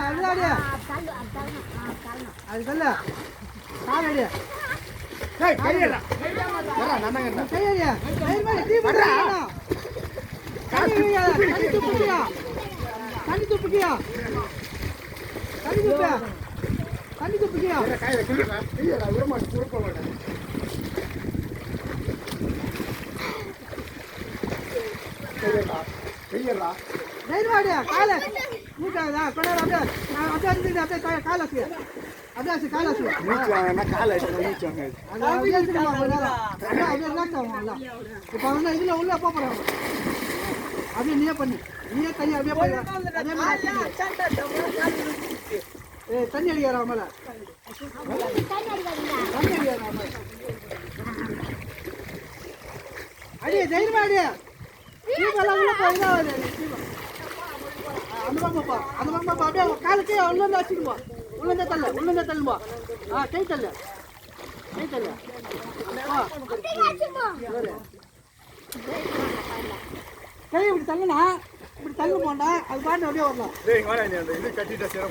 அதுதான் அது சொல்ல காலடி கையடியா தண்ணி துப்புக்கியா தைரியமாடியா கால மூட்டாதா கொண்டாட அப்படியே அப்படியே அப்படியே காலாசி அப்படியே காலாசி இப்போ வந்து இதுல உள்ள போறாங்க அப்படியே நீயே பண்ணு நீயே தண்ணி அப்படியே தண்ணி அடிக்கிறா மேல அடியே தைரியமா அடியே அந்த பக்கம் அப்படியே காலுக்கு உள்ளே வச்சுக்குமா உள்ளே தள்ளுமா கை தள்ளு கை இப்படி தள்ளுனா இப்படி தள்ளு போண்டா அது பாட்டு அப்படியே வரலாம் இது கட்டிட்டா சேர